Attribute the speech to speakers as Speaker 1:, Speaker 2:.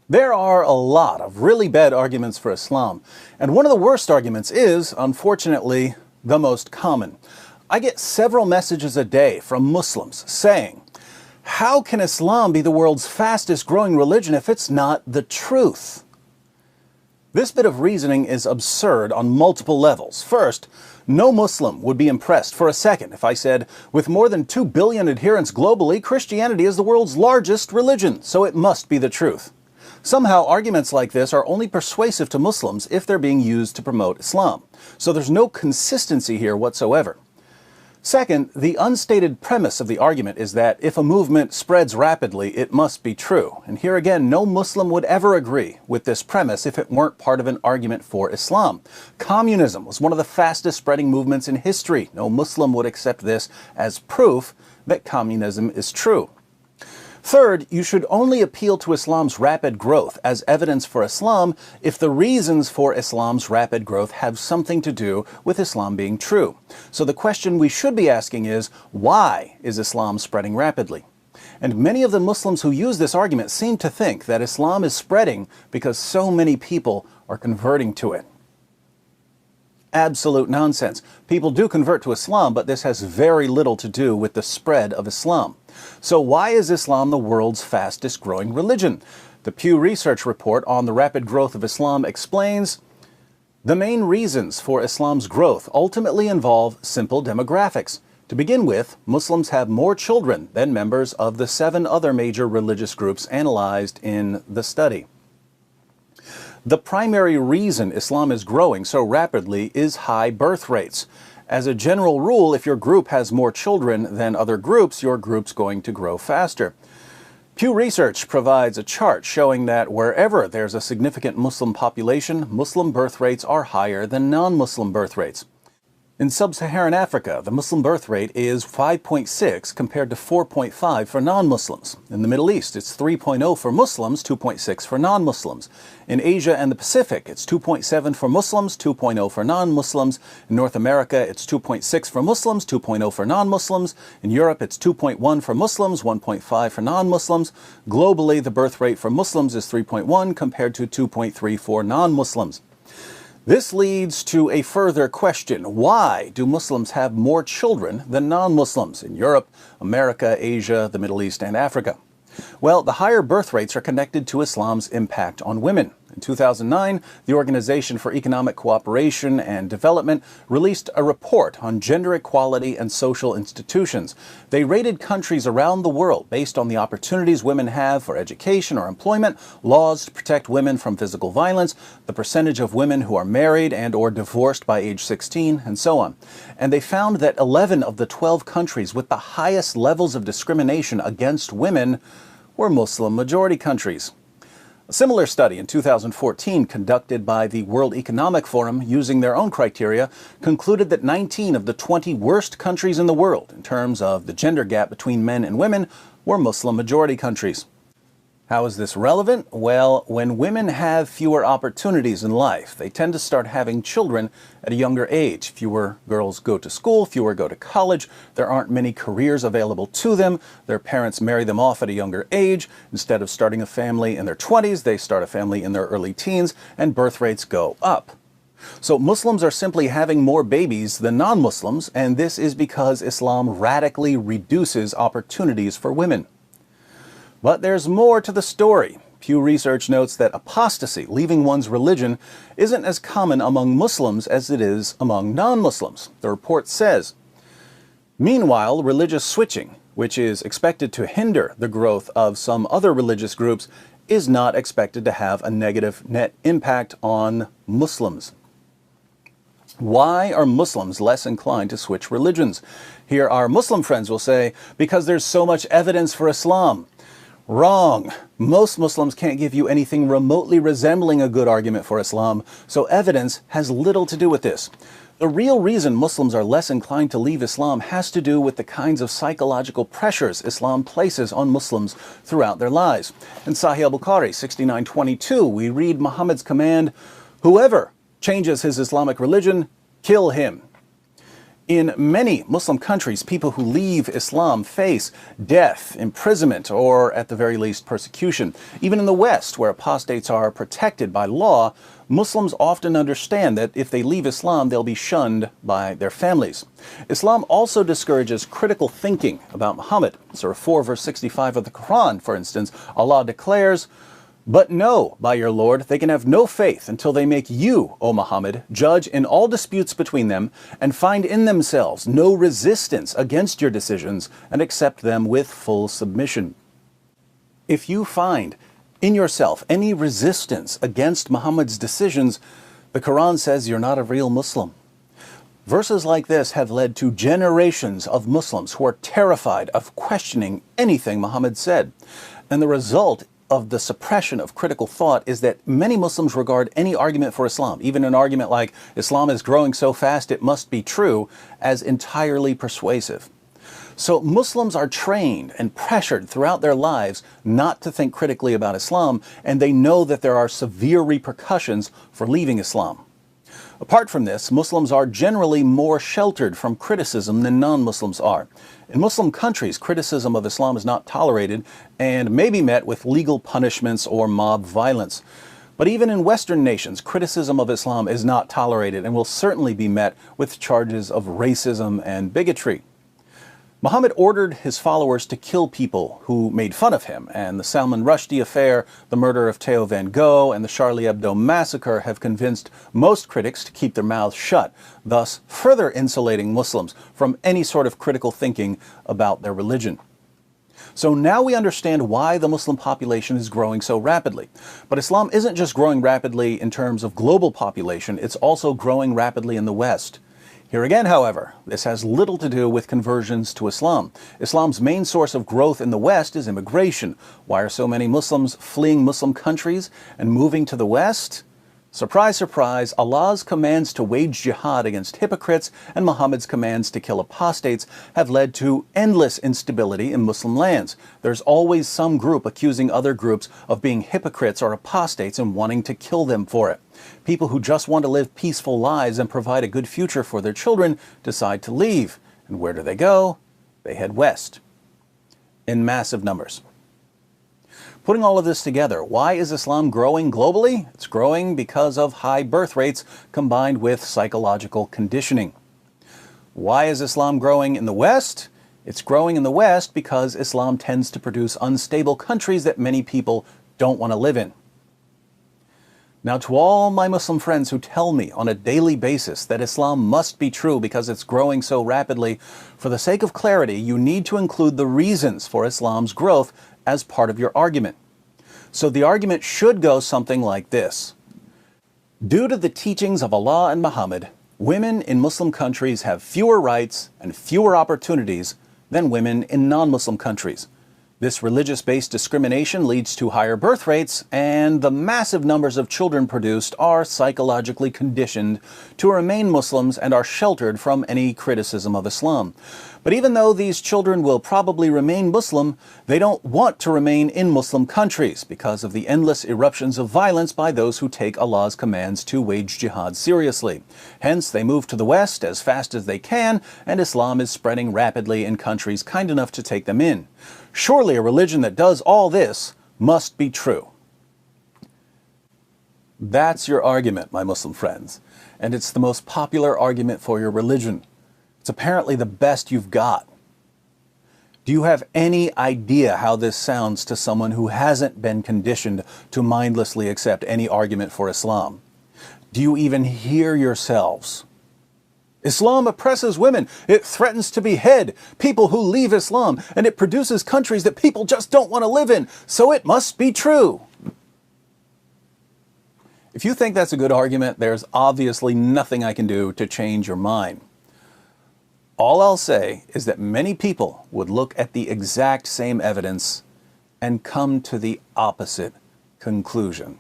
Speaker 1: There are a lot of really bad arguments for Islam, and one of the worst arguments is, unfortunately, the most common. I get several messages a day from Muslims saying, "How can Islam be the world's fastest growing religion if it's not the truth?" This bit of reasoning is absurd on multiple levels. First, no Muslim would be impressed for a second if I said, with more than 2 billion adherents globally, Christianity is the world's largest religion, so it must be the truth. Somehow, arguments like this are only persuasive to Muslims if they're being used to promote Islam. So there's no consistency here whatsoever. Second, the unstated premise of the argument is that if a movement spreads rapidly, it must be true. And here again, no Muslim would ever agree with this premise if it weren't part of an argument for Islam. Communism was one of the fastest spreading movements in history. No Muslim would accept this as proof that communism is true. Third, you should only appeal to Islam's rapid growth as evidence for Islam if the reasons for Islam's rapid growth have something to do with Islam being true. So the question we should be asking is, why is Islam spreading rapidly? And many of the Muslims who use this argument seem to think that Islam is spreading because so many people are converting to it. Absolute nonsense. People do convert to Islam, but this has very little to do with the spread of Islam. So why is Islam the world's fastest growing religion? The Pew Research report on the rapid growth of Islam explains, the main reasons for Islam's growth ultimately involve simple demographics. To begin with, Muslims have more children than members of the 7 other major religious groups analyzed in the study. The primary reason Islam is growing so rapidly is high birth rates. As a general rule, if your group has more children than other groups, your group's going to grow faster. Pew Research provides a chart showing that wherever there's a significant Muslim population, Muslim birth rates are higher than non-Muslim birth rates. In sub-Saharan Africa, the Muslim birth rate is 5.6 compared to 4.5 for non-Muslims. In the Middle East, it's 3.0 for Muslims, 2.6 for non-Muslims. In Asia and the Pacific, it's 2.7 for Muslims, 2.0 for non-Muslims. In North America, it's 2.6 for Muslims, 2.0 for non-Muslims. In Europe, it's 2.1 for Muslims, 1.5 for non-Muslims. Globally, the birth rate for Muslims is 3.1 compared to 2.3 for non-Muslims. This leads to a further question. Why do Muslims have more children than non-Muslims in Europe, America, Asia, the Middle East, and Africa? Well, the higher birth rates are connected to Islam's impact on women. In 2009, the Organization for Economic Cooperation and Development released a report on gender equality and social institutions. They rated countries around the world based on the opportunities women have for education or employment, laws to protect women from physical violence, the percentage of women who are married and or divorced by age 16, and so on. And they found that 11 of the 12 countries with the highest levels of discrimination against women were Muslim-majority countries. A similar study in 2014 conducted by the World Economic Forum using their own criteria concluded that 19 of the 20 worst countries in the world in terms of the gender gap between men and women were Muslim-majority countries. How is this relevant? Well, when women have fewer opportunities in life, they tend to start having children at a younger age. Fewer girls go to school, fewer go to college, there aren't many careers available to them, their parents marry them off at a younger age. Instead of starting a family in their 20s, they start a family in their early teens, and birth rates go up. So Muslims are simply having more babies than non-Muslims, and this is because Islam radically reduces opportunities for women. But there's more to the story. Pew Research notes that apostasy, leaving one's religion, isn't as common among Muslims as it is among non-Muslims. The report says, meanwhile, religious switching, which is expected to hinder the growth of some other religious groups, is not expected to have a negative net impact on Muslims. Why are Muslims less inclined to switch religions? Here our Muslim friends will say, because there's so much evidence for Islam. Wrong. Most Muslims can't give you anything remotely resembling a good argument for Islam, so evidence has little to do with this. The real reason Muslims are less inclined to leave Islam has to do with the kinds of psychological pressures Islam places on Muslims throughout their lives. In Sahih al-Bukhari 69:22, we read Muhammad's command, "Whoever changes his Islamic religion, kill him." In many Muslim countries, people who leave Islam face death, imprisonment, or at the very least persecution. Even in the West, where apostates are protected by law, Muslims often understand that if they leave Islam, they'll be shunned by their families. Islam also discourages critical thinking about Muhammad. Surah 4, verse 65 of the Quran, for instance, Allah declares, "But know, by your Lord, they can have no faith until they make you, O Muhammad, judge in all disputes between them, and find in themselves no resistance against your decisions, and accept them with full submission." If you find in yourself any resistance against Muhammad's decisions, the Quran says you're not a real Muslim. Verses like this have led to generations of Muslims who are terrified of questioning anything Muhammad said. And the result of the suppression of critical thought is that many Muslims regard any argument for Islam, even an argument like Islam is growing so fast it must be true, as entirely persuasive. So Muslims are trained and pressured throughout their lives not to think critically about Islam, and they know that there are severe repercussions for leaving Islam. Apart from this, Muslims are generally more sheltered from criticism than non-Muslims are. In Muslim countries, criticism of Islam is not tolerated and may be met with legal punishments or mob violence. But even in Western nations, criticism of Islam is not tolerated and will certainly be met with charges of racism and bigotry. Muhammad ordered his followers to kill people who made fun of him, and the Salman Rushdie affair, the murder of Theo van Gogh, and the Charlie Hebdo massacre have convinced most critics to keep their mouths shut, thus further insulating Muslims from any sort of critical thinking about their religion. So now we understand why the Muslim population is growing so rapidly. But Islam isn't just growing rapidly in terms of global population, it's also growing rapidly in the West. Here again, however, this has little to do with conversions to Islam. Islam's main source of growth in the West is immigration. Why are so many Muslims fleeing Muslim countries and moving to the West? Surprise, surprise, Allah's commands to wage jihad against hypocrites and Muhammad's commands to kill apostates have led to endless instability in Muslim lands. There's always some group accusing other groups of being hypocrites or apostates and wanting to kill them for it. People who just want to live peaceful lives and provide a good future for their children decide to leave. And where do they go? They head west in massive numbers. Putting all of this together, why is Islam growing globally? It's growing because of high birth rates combined with psychological conditioning. Why is Islam growing in the West? It's growing in the West because Islam tends to produce unstable countries that many people don't want to live in. Now, to all my Muslim friends who tell me on a daily basis that Islam must be true because it's growing so rapidly, for the sake of clarity, you need to include the reasons for Islam's growth as part of your argument. So the argument should go something like this. Due to the teachings of Allah and Muhammad, women in Muslim countries have fewer rights and fewer opportunities than women in non-Muslim countries. This religious-based discrimination leads to higher birth rates, and the massive numbers of children produced are psychologically conditioned to remain Muslims and are sheltered from any criticism of Islam. But even though these children will probably remain Muslim, they don't want to remain in Muslim countries because of the endless eruptions of violence by those who take Allah's commands to wage jihad seriously. Hence, they move to the West as fast as they can, and Islam is spreading rapidly in countries kind enough to take them in. Surely a religion that does all this must be true. That's your argument, my Muslim friends, and it's the most popular argument for your religion. It's apparently the best you've got. Do you have any idea how this sounds to someone who hasn't been conditioned to mindlessly accept any argument for Islam? Do you even hear yourselves? Islam oppresses women. It threatens to behead people who leave Islam, and it produces countries that people just don't want to live in, so it must be true. If you think that's a good argument, there's obviously nothing I can do to change your mind. All I'll say is that many people would look at the exact same evidence and come to the opposite conclusion.